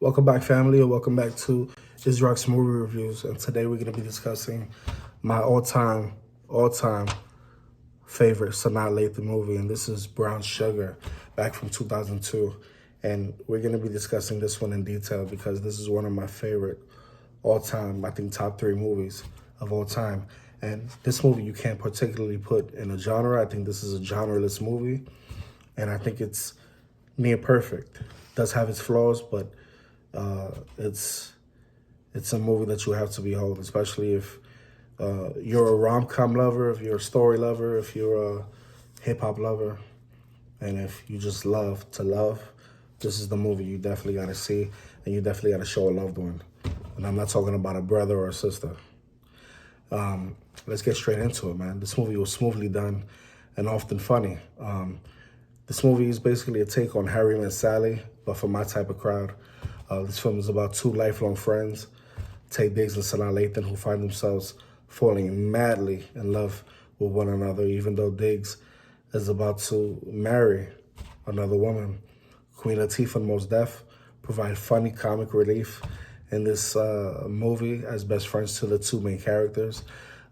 Welcome back, family, and welcome back to Israel's Movie Reviews. And today we're going to be discussing my all-time favorite Sanaa Lathan movie, and this is Brown Sugar, back from 2002. And we're going to be discussing this one in detail because this is one of my favorite all-time, I think, top three movies of all time. And this movie you can't particularly put in a genre. I think this is a genreless movie, and I think it's near perfect. It does have its flaws, but it's a movie that you have to behold, especially if you're a rom-com lover, if you're a story lover, if you're a hip-hop lover, and if you just love to love. This is the movie you definitely got to see, and you definitely got to show a loved one. And I'm not talking about a brother or a sister. Let's get straight into it, man. This movie was smoothly done and often funny. This movie is basically a take on Harry Met Sally, but for my type of crowd. This film is about two lifelong friends, Taye Diggs and Sanaa Lathan, who find themselves falling madly in love with one another, even though Diggs is about to marry another woman. Queen Latifah and Mos Def provide funny comic relief in this movie as best friends to the two main characters.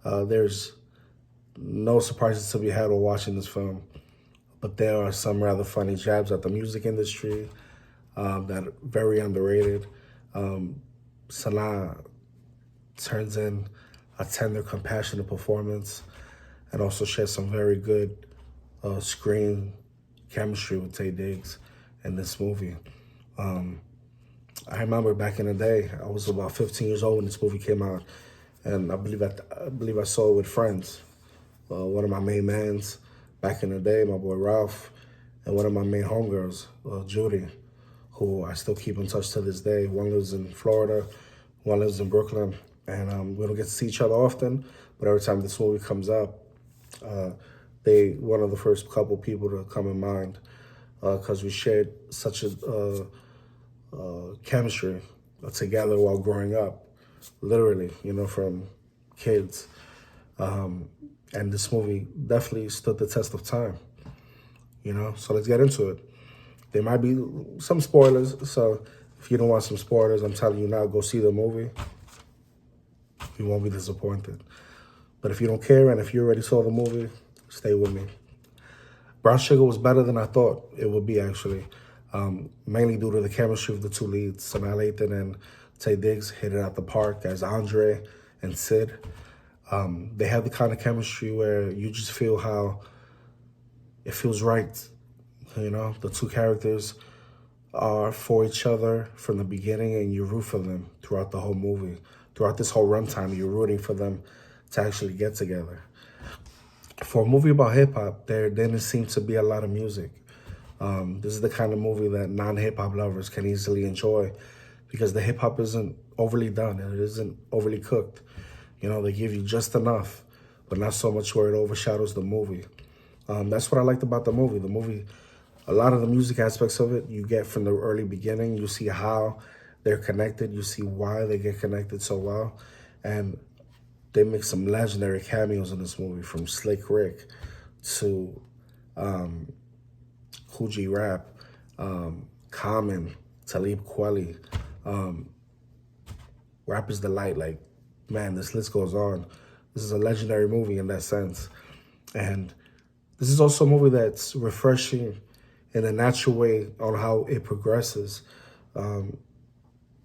There's no surprises to be had while watching this film, but there are some rather funny jabs at the music industry that are very underrated. Sanaa turns in a tender, compassionate performance and also shares some very good screen chemistry with Taye Diggs in this movie. I remember back in the day, I was about 15 years old when this movie came out, and I believe I saw it with friends. One of my main mans back in the day, my boy Ralph, and one of my main homegirls, Judy, who I still keep in touch to this day. One lives in Florida, one lives in Brooklyn, and we don't get to see each other often, but every time this movie comes up, they one of the first couple people to come in mind because we shared such a chemistry together while growing up, literally, from kids. And this movie definitely stood the test of time, So let's get into it. There might be some spoilers, so if you don't want some spoilers, I'm telling you now, go see the movie. You won't be disappointed. But if you don't care and if you already saw the movie, stay with me. Brown Sugar was better than I thought it would be, actually. Mainly due to the chemistry of the two leads. Sanaa Lathan and Taye Diggs hit it out the park as Andre and Sid. They have the kind of chemistry where you just feel how it feels right. The two characters are for each other from the beginning, and you root for them throughout the whole movie. Throughout this whole runtime, you're rooting for them to actually get together. For a movie about hip-hop, there didn't seem to be a lot of music. This is the kind of movie that non-hip-hop lovers can easily enjoy because the hip-hop isn't overly done and it isn't overly cooked. They give you just enough, but not so much where it overshadows the movie. That's what I liked about the movie. The movie, a lot of the music aspects of it, you get from the early beginning. You see how they're connected. You see why they get connected so well. And they make some legendary cameos in this movie, from Slick Rick to Coogee Rap, Common, Talib Kweli, Rapper's Delight. Like, man, this list goes on. This is a legendary movie in that sense. And this is also a movie that's refreshing in a natural way on how it progresses.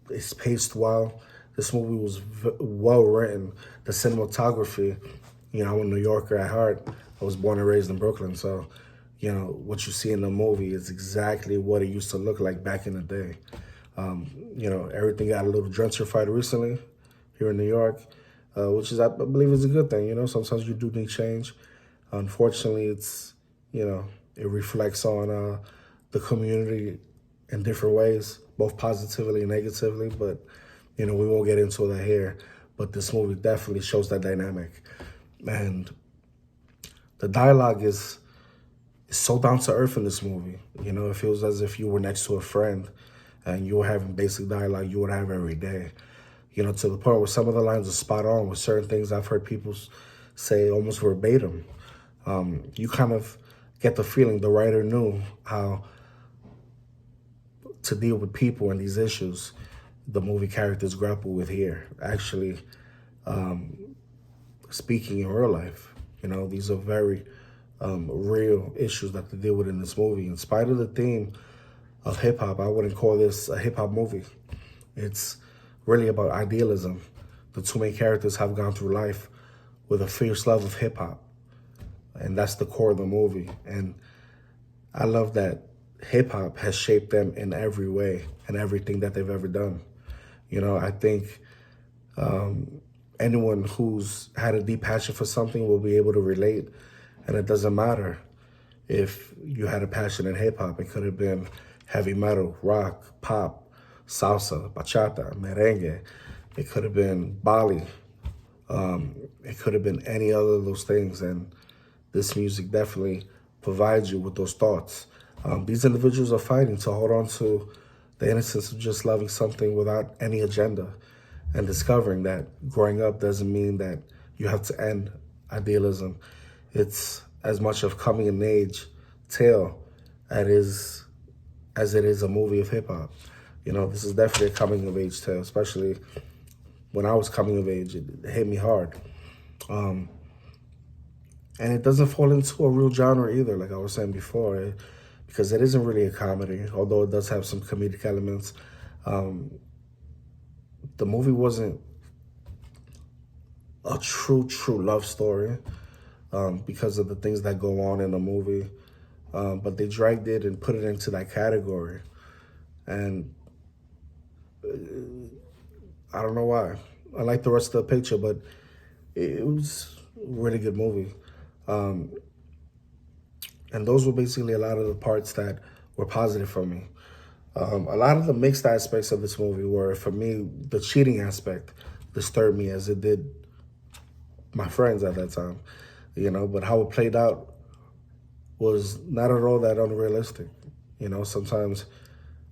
It's paced well. This movie was well written. The cinematography, I'm a New Yorker at heart. I was born and raised in Brooklyn, so what you see in the movie is exactly what it used to look like back in the day. Everything got a little gentrified recently here in New York, which is, I believe, is a good thing. Sometimes you do need change. Unfortunately, it reflects on the community in different ways, both positively and negatively, but we won't get into that here. But this movie definitely shows that dynamic. And the dialogue is so down to earth in this movie. It feels as if you were next to a friend and you were having basic dialogue you would have every day. To the point where some of the lines are spot on with certain things I've heard people say almost verbatim. You kind of get the feeling the writer knew how to deal with people and these issues the movie characters grapple with here. Actually, speaking in real life, these are very real issues that they deal with in this movie. In spite of the theme of hip hop, I wouldn't call this a hip hop movie. It's really about idealism. The two main characters have gone through life with a fierce love of hip hop, and that's the core of the movie. And I love that hip hop has shaped them in every way and everything that they've ever done. I think anyone who's had a deep passion for something will be able to relate. And it doesn't matter if you had a passion in hip hop. It could have been heavy metal, rock, pop, salsa, bachata, merengue. It could have been Bali. It could have been any other of those things. And this music definitely provides you with those thoughts. These individuals are fighting to hold on to the innocence of just loving something without any agenda, and discovering that growing up doesn't mean that you have to end idealism. It's as much of coming of age tale as it is a movie of hip hop. This is definitely a coming of age tale, especially when I was coming of age. It hit me hard. And it doesn't fall into a real genre either, like I was saying before, because it isn't really a comedy, although it does have some comedic elements. The movie wasn't a true love story because of the things that go on in the movie. But they dragged it and put it into that category. And I don't know why. I like the rest of the picture, but it was a really good movie. And those were basically a lot of the parts that were positive for me. A lot of the mixed aspects of this movie were, for me, the cheating aspect disturbed me as it did my friends at that time, but how it played out was not at all that unrealistic. Sometimes,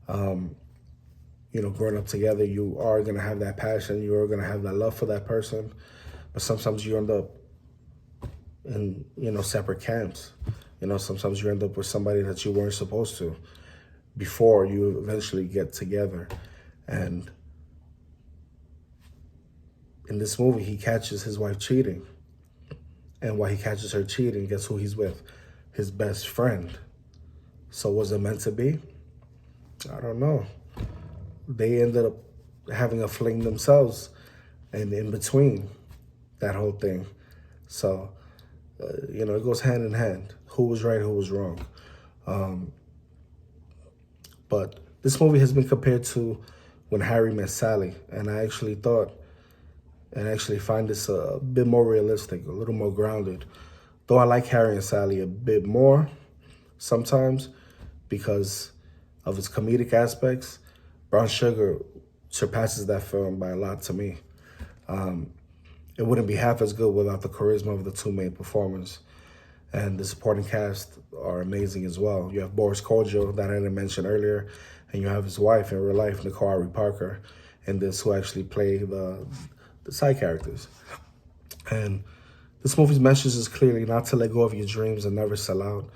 growing up together, you are going to have that passion, you are going to have that love for that person, but sometimes you end up in, separate camps. Sometimes you end up with somebody that you weren't supposed to before you eventually get together. And in this movie, he catches his wife cheating. And while he catches her cheating, guess who he's with? His best friend. So was it meant to be? I don't know. They ended up having a fling themselves and in between that whole thing. So, it goes hand in hand. Who was right, who was wrong. But this movie has been compared to When Harry Met Sally. And I actually find this a bit more realistic, a little more grounded. Though I like Harry and Sally a bit more sometimes because of its comedic aspects, Brown Sugar surpasses that film by a lot to me. It wouldn't be half as good without the charisma of the two main performers. And the supporting cast are amazing as well. You have Boris Kodjoe, that I didn't mention earlier, and you have his wife in real life, Nicole Ari Parker, in this, who actually play the side characters. And this movie's message is clearly not to let go of your dreams and never sell out.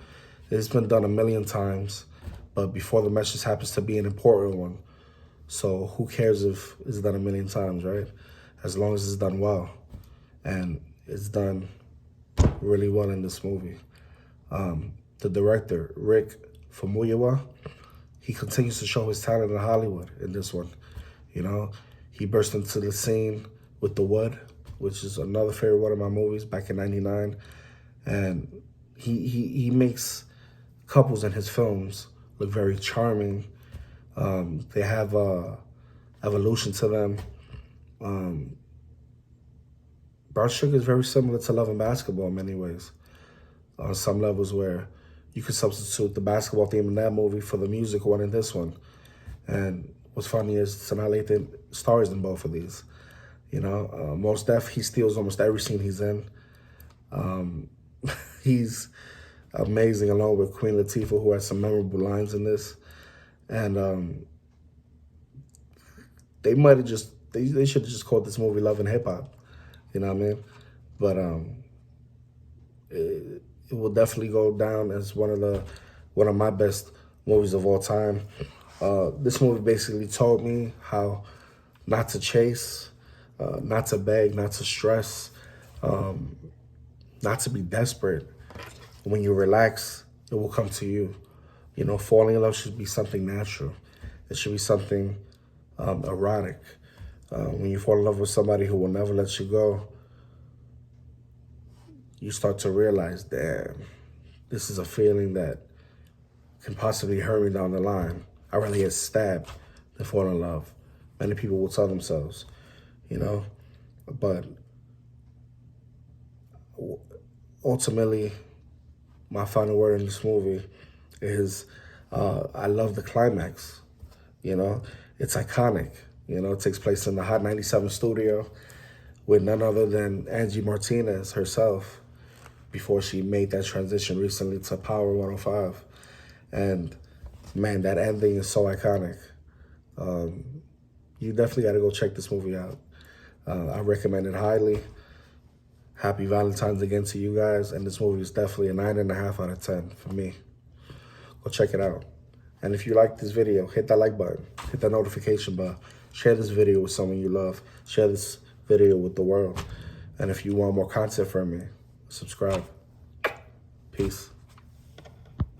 It's been done a million times, but before the message happens to be an important one. So who cares if it's done a million times, right? As long as it's done well. And it's done really well in this movie. The director, Rick Famuyiwa, he continues to show his talent in Hollywood in this one. He burst into the scene with The Wood, which is another favorite one of my movies, back in '99. And he makes couples in his films look very charming. They have evolution to them. Brown Sugar is very similar to Love and Basketball in many ways, on some levels, where you could substitute the basketball theme in that movie for the music one in this one. And what's funny is Sanaa Lathan stars in both of these. Most Def, he steals almost every scene he's in. He's amazing, along with Queen Latifah, who has some memorable lines in this. And they might have they should have just called this movie Love and Hip Hop. You know what I mean? But it will definitely go down as one of my best movies of all time. This movie basically told me how not to chase, not to beg, not to stress, not to be desperate. When you relax, it will come to you. You know, falling in love should be something natural. It should be something erotic. When you fall in love with somebody who will never let you go, you start to realize, damn, this is a feeling that can possibly hurt me down the line. I'd rather get stabbed than fall in love. Many people will tell themselves, you know, but ultimately, my final word in this movie is I love the climax. You know, it's iconic. You know, it takes place in the Hot 97 studio with none other than Angie Martinez herself before she made that transition recently to Power 105. And man, that ending is so iconic. You definitely got to go check this movie out. I recommend it highly. Happy Valentine's again to you guys. And this movie is definitely a 9.5 out of 10 for me. Go check it out. And if you like this video, hit that like button, hit that notification bell, share this video with someone you love, share this video with the world. And if you want more content from me, subscribe. Peace.